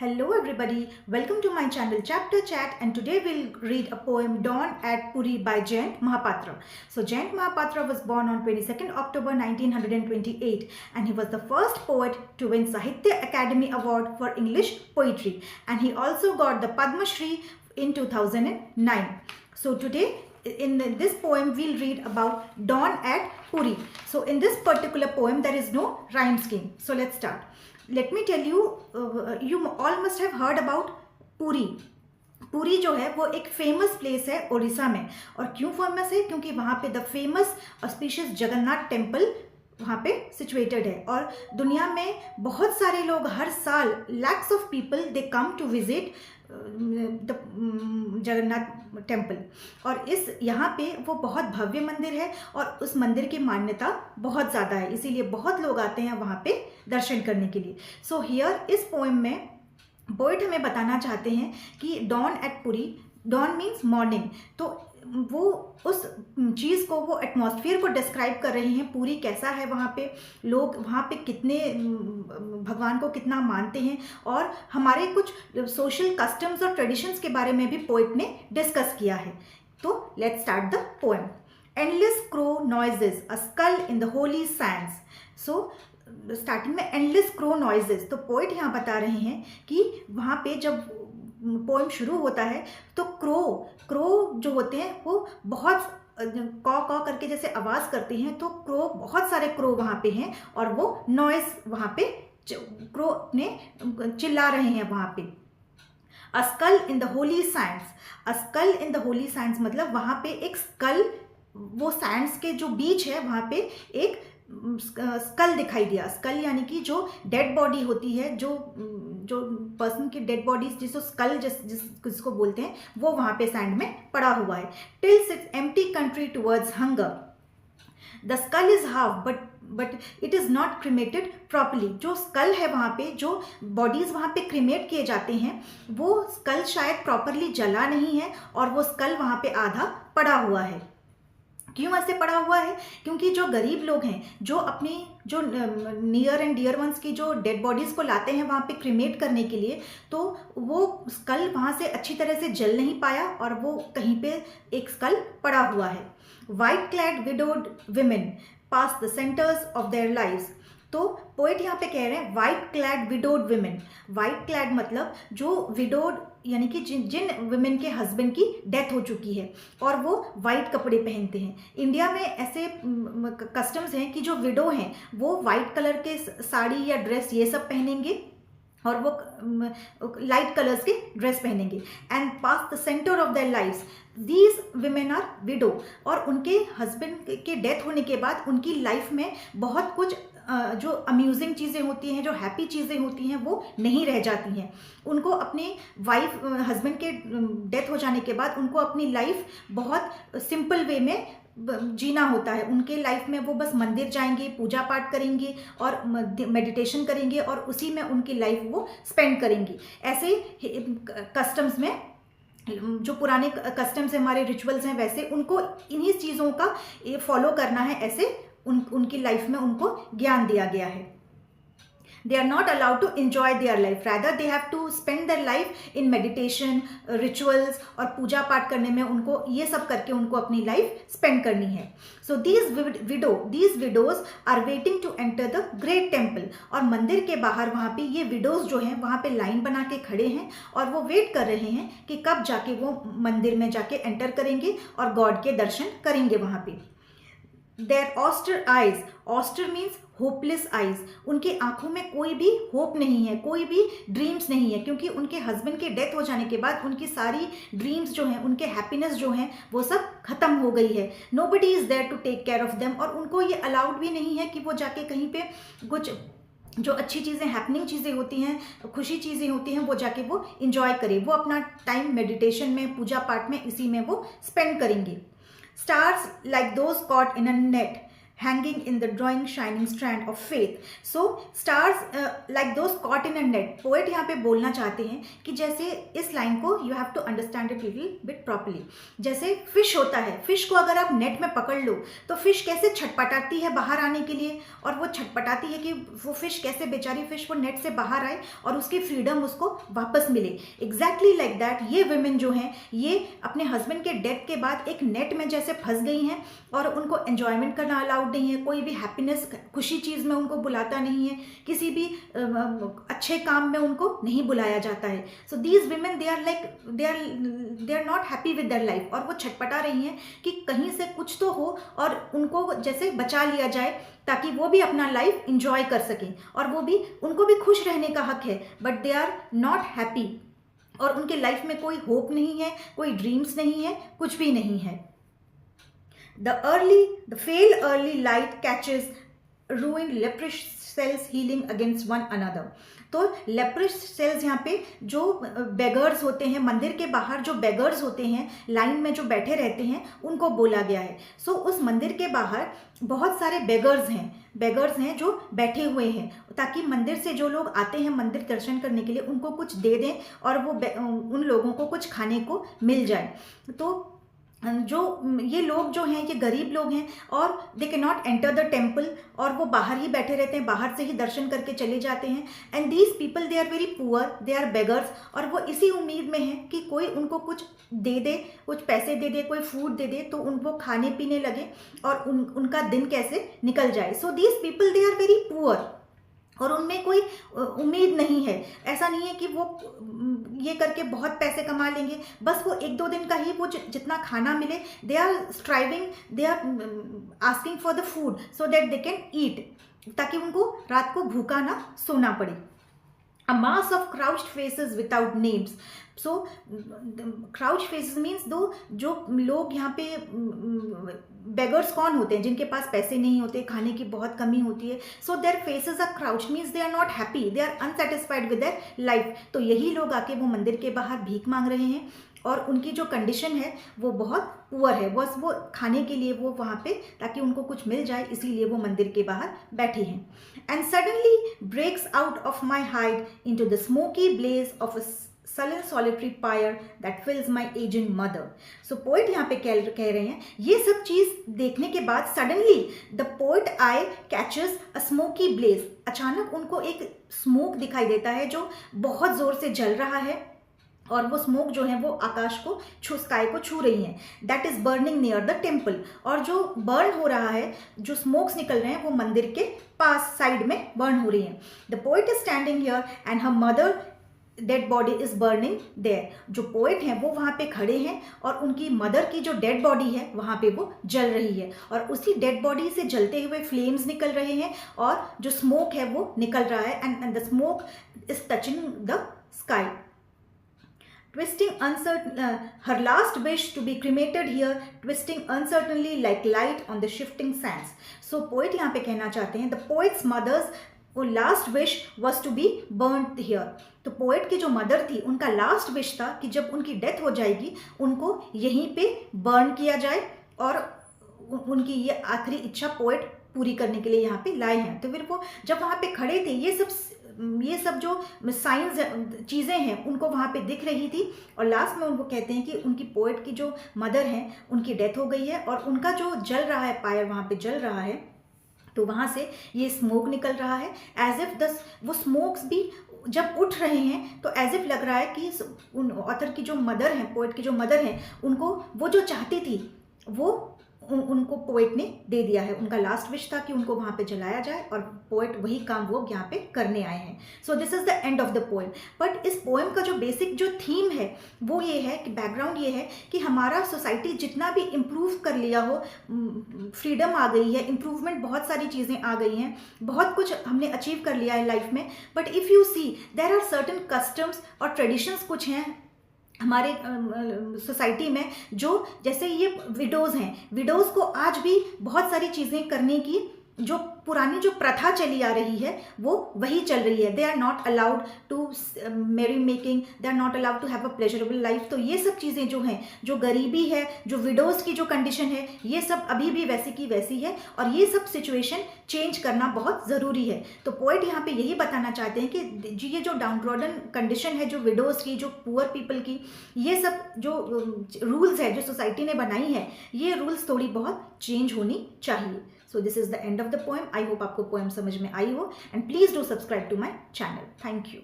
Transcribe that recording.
Hello everybody, welcome to my channel Chapter Chat, and today we'll read a poem Dawn at Puri by Jayant Mahapatra. So Jayant Mahapatra was born on 22nd October 1928 and he was the first poet to win Sahitya Academy Award for English Poetry, and he also got the Padma Shri in 2009. So today in this poem we'll read about Dawn at Puri. So in this particular poem there is no rhyme scheme. So let's start. Let me tell you, you all must have heard about पूरी. पूरी जो है वो एक famous place है उड़ीसा में. और क्यों फेमस है? क्योंकि वहाँ पे the famous auspicious Jagannath temple वहाँ पे सिचुएटेड है. और दुनिया में बहुत सारे लोग हर साल lakhs of people they come to visit the Jagannath temple. और इस यहाँ पे वो बहुत भव्य मंदिर है और उस मंदिर की मान्यता बहुत ज़्यादा है, इसीलिए बहुत लोग आते हैं वहाँ पे दर्शन करने के लिए. सो हियर इस पोएम में पोइट हमें बताना चाहते हैं कि dawn at Puri, dawn means morning, तो वो उस चीज़ को, वो एटमॉस्फेयर को डिस्क्राइब कर रहे हैं. पूरी कैसा है वहाँ पे, लोग वहाँ पे कितने भगवान को कितना मानते हैं, और हमारे कुछ सोशल कस्टम्स और ट्रेडिशंस के बारे में भी पोइट ने डिस्कस किया है. तो let's start the poem. Endless crow noises a skull in the holy sands. So starting में एंडलेस क्रो नॉइजेस, तो पोइट यहाँ बता रहे हैं कि वहाँ पे जब पोएम शुरू होता है तो क्रो जो होते हैं वो बहुत कॉ कॉ करके जैसे आवाज़ करते हैं, तो क्रो, बहुत सारे क्रो वहाँ पे हैं और वो नॉइस वहाँ पे क्रो अपने चिल्ला रहे हैं वहाँ पे. A skull in the holy sands, a skull in the holy sands मतलब वहाँ पे एक स्कल, वो सैंड्स के जो बीच है वहाँ पे एक स्कल दिखाई दिया. स्कल यानी कि जो डेड बॉडी होती है, जो पर्सन की डेड बॉडी, जिसको स्कल जिसको बोलते हैं, वो वहाँ पे सैंड में पड़ा हुआ है. Till sits empty country towards hunger, the skull is half but it is not cremated properly. जो स्कल है वहाँ पे, जो बॉडीज़ वहाँ पे क्रिमेट किए जाते हैं, वो स्कल शायद प्रॉपरली जला नहीं है और वो स्कल वहाँ पे आधा पड़ा हुआ है. क्यों ऐसे पड़ा हुआ है? क्योंकि जो गरीब लोग हैं, जो अपनी जो नियर एंड डियर वंस की जो डेड बॉडीज़ को लाते हैं वहाँ पे क्रिमेट करने के लिए, तो वो स्कल वहाँ से अच्छी तरह से जल नहीं पाया और वो कहीं पे एक स्कल पड़ा हुआ है. White clad widowed women pass the centres of their lives. तो पोइट यहाँ पे कह रहे हैं white clad widowed women. White clad मतलब जो विडोड यानी कि जिन विमेन के हस्बैंड की डेथ हो चुकी है और वो वाइट कपड़े पहनते हैं. इंडिया में ऐसे कस्टम्स हैं कि जो विडो हैं वो वाइट कलर के साड़ी या ड्रेस ये सब पहनेंगे और वो लाइट कलर्स के ड्रेस पहनेंगे. And past the centre of their lives, these women are widow. और उनके हस्बैंड के डेथ होने के बाद उनकी लाइफ में बहुत कुछ जो अम्यूजिंग चीज़ें होती हैं, जो हैप्पी चीज़ें होती हैं, वो नहीं रह जाती हैं. उनको अपने वाइफ हस्बैंड के डेथ हो जाने के बाद उनको अपनी लाइफ बहुत सिंपल वे में जीना होता है. उनके लाइफ में वो बस मंदिर जाएंगे, पूजा पाठ करेंगे और मेडिटेशन करेंगे और उसी में उनकी लाइफ वो स्पेंड करेंगी. ऐसे कस्टम्स में, जो पुराने कस्टम्स हमारे रिचुअल्स हैं, वैसे उनको इन्हीं चीज़ों का फॉलो करना है. ऐसे उनकी लाइफ में उनको ज्ञान दिया गया है. They are not allowed to enjoy their life, rather they have to spend their life in meditation, rituals, और पूजा पाठ करने में उनको ये सब करके उनको अपनी लाइफ स्पेंड करनी है. So these widows are waiting to enter the great temple. और मंदिर के बाहर वहाँ पे ये विडोज जो हैं वहाँ पे लाइन बना के खड़े हैं और वो वेट कर रहे हैं कि कब जाके वो मंदिर में जाके एंटर करेंगे और गॉड के दर्शन करेंगे वहाँ पे. Their austere eyes, austere means hopeless eyes. उनकी आंखों में कोई भी होप नहीं है, कोई भी ड्रीम्स नहीं है, क्योंकि उनके हस्बैंड के डेथ हो जाने के बाद उनकी सारी ड्रीम्स जो हैं, उनके हैप्पीनेस जो हैं, वो सब खत्म हो गई है. Nobody is there to take care of them. और उनको ये अलाउड भी नहीं है कि वो जाके कहीं पे कुछ जो अच्छी चीज़ें, हैपनिंग चीज़ें होती हैं, खुशी चीज़ें होती हैं, वो जाके वो इंजॉय करें. वो अपना टाइम मेडिटेशन में, पूजा पाठ में, इसी में वो स्पेंड करेंगे. Stars like those caught in a net hanging in the drawing shining strand of faith. So stars like those caught in a net. Poet यहाँ पे बोलना चाहते हैं कि जैसे इस लाइन को you have to understand it little bit properly. जैसे फिश होता है, फिश को अगर आप नेट में पकड़ लो तो फिश कैसे छटपटाती है बाहर आने के लिए, और वो छटपटाती है कि वो फिश कैसे, बेचारी फिश, वो नेट से बाहर आए और उसकी फ्रीडम उसको वापस मिले. एग्जैक्टली लाइक दैट ये विमेन जो हैं ये अपने हस्बैंड के डेथ के बाद एक नेट में जैसे फंस गई हैं और उनको एन्जॉयमेंट करना अलाउड नहीं है, कोई भी हैप्पीनेस, खुशी चीज़ में उनको बुलाता नहीं है, किसी भी अच्छे काम में उनको नहीं बुलाया जाता है. So these women they are not happy with their life, और वो छटपटा रही हैं कि कहीं से कुछ तो हो और उनको जैसे बचा लिया जाए ताकि वो भी अपना लाइफ इंजॉय कर सकें, और उनको भी खुश रहने का हक है, but they are not happy, और उनके लाइफ में कोई होप नहीं है, कोई ड्रीम्स नहीं है, कुछ भी नहीं है. The pale early light catches ruined leprous cells healing against one another. तो लेप्रिश सेल्स यहाँ पे जो बेगर्स होते हैं, मंदिर के बाहर जो बेगर्स होते हैं, लाइन में जो बैठे रहते हैं, उनको बोला गया है. सो उस मंदिर के बाहर बहुत सारे बेगर्स हैं जो बैठे हुए हैं, ताकि मंदिर से जो लोग आते हैं मंदिर दर्शन करने के लिए उनको कुछ दे दें और वो उन लोगों को कुछ खाने को मिल जाए. तो जो ये लोग जो हैं ये गरीब लोग हैं और they can not enter the temple, और वो बाहर ही बैठे रहते हैं, बाहर से ही दर्शन करके चले जाते हैं. And these people they are very poor, they are beggars, और वो इसी उम्मीद में हैं कि कोई उनको कुछ दे दे, कुछ पैसे दे दे, कोई फूड दे दे तो उनको खाने पीने लगे और उनका दिन कैसे निकल जाए. So these people they are very poor, और उनमें कोई उम्मीद नहीं है. ऐसा नहीं है कि वो ये करके बहुत पैसे कमा लेंगे, बस वो 1-2 दिन का ही वो जितना खाना मिले, they are striving, they are asking for the food so that they can eat, ताकि उनको रात को भूखा ना सोना पड़े. A mass of crouched faces without names. So crouched faces means दो जो लोग यहाँ पे beggars कौन होते हैं, जिनके पास पैसे नहीं होते, खाने की बहुत कमी होती है. So their faces are crouched means they are not happy, they are unsatisfied with their life. तो यही लोग आके वो मंदिर के बाहर भीख मांग रहे हैं और उनकी जो कंडीशन है वो बहुत पुअर है, बस वो खाने के लिए वो वहाँ पे, ताकि उनको कुछ मिल जाए, इसीलिए वो मंदिर के बाहर बैठे हैं. And suddenly breaks out of my hide into the smoky blaze of a sullen solitary pyre that fills my aging mother. So poet यहाँ पे कह रहे हैं ये सब चीज़ देखने के बाद suddenly the poet eye catches a smoky blaze. अचानक उनको एक स्मोक दिखाई देता है जो बहुत ज़ोर से जल रहा है, और वो स्मोक जो है वो आकाश को स्काई को छू रही है. That is burning near the temple, और जो बर्न हो रहा है, जो स्मोक्स निकल रहे हैं वो मंदिर के पास साइड में बर्न हो रही हैं. The poet is standing here and her mother dead body is burning there. जो पोएट हैं वो वहाँ पे खड़े हैं और उनकी मदर की जो डेड बॉडी है वहाँ पे वो जल रही है, और उसी डेड बॉडी से जलते हुए फ्लेम्स निकल रहे हैं और जो स्मोक है वो निकल रहा है. And the smoke is touching the sky. Twisting her last wish to be cremated here, twisting uncertainly like light on the shifting sands. So poet यहाँ पे कहना चाहते हैं the poet's mother's last wish was to be burnt here. तो poet की जो mother थी उनका लास्ट विश था कि जब उनकी डेथ हो जाएगी उनको यहीं पे बर्न किया जाए, और उनकी ये आखिरी इच्छा पोएट पूरी करने के लिए यहाँ पे लाए हैं. तो फिर वो जब वहाँ पे खड़े थे ये सब जो साइंस चीज़ें हैं उनको वहाँ पे दिख रही थी, और लास्ट में उनको कहते हैं कि उनकी पोएट की जो मदर हैं उनकी डेथ हो गई है और उनका जो जल रहा है पायर वहाँ पे जल रहा है, तो वहाँ से ये स्मोक निकल रहा है. एज इफ वो स्मोक्स भी जब उठ रहे हैं तो एज इफ लग रहा है कि उन ऑथर की जो मदर हैं, पोएट की जो मदर हैं, उनको वो जो चाहती थी वो उनको पोएट ने दे दिया है. उनका लास्ट विश था कि उनको वहाँ पे जलाया जाए, और पोएट वही काम वो यहाँ पे करने आए हैं. सो this is the end of the poem. But इस पोएम का जो बेसिक जो थीम है वो ये है कि बैकग्राउंड ये है कि हमारा सोसाइटी जितना भी इम्प्रूव कर लिया हो, फ्रीडम आ गई है, इम्प्रूवमेंट, बहुत सारी चीज़ें आ गई हैं, बहुत कुछ हमने अचीव कर लिया है लाइफ में, but if you see there are certain customs और ट्रेडिशंस कुछ हैं हमारे सोसाइटी में, जो जैसे ये विडोज़ हैं, विडोज़ को आज भी बहुत सारी चीज़ें करने की जो पुरानी जो प्रथा चली आ रही है वो वही चल रही है। They are not allowed to marry making, they are not allowed to have a pleasurable life. तो ये सब चीज़ें जो हैं, जो गरीबी है, जो विडोज़ की जो कंडीशन है, ये सब अभी भी वैसी की वैसी है और ये सब सिचुएशन चेंज करना बहुत ज़रूरी है। तो पोइट यहाँ पे यही बताना चाहते हैं कि ये जो डाउनट्रॉडन कंडीशन है, जो विडोज़ की, जो पुअर पीपल की, ये सब जो रूल्स है जो सोसाइटी ने बनाई है, ये रूल्स थोड़ी बहुत चेंज होनी चाहिए। So this is the end of the poem. I hope आपको पोएम समझ में आई हो and please do subscribe to my channel. Thank you.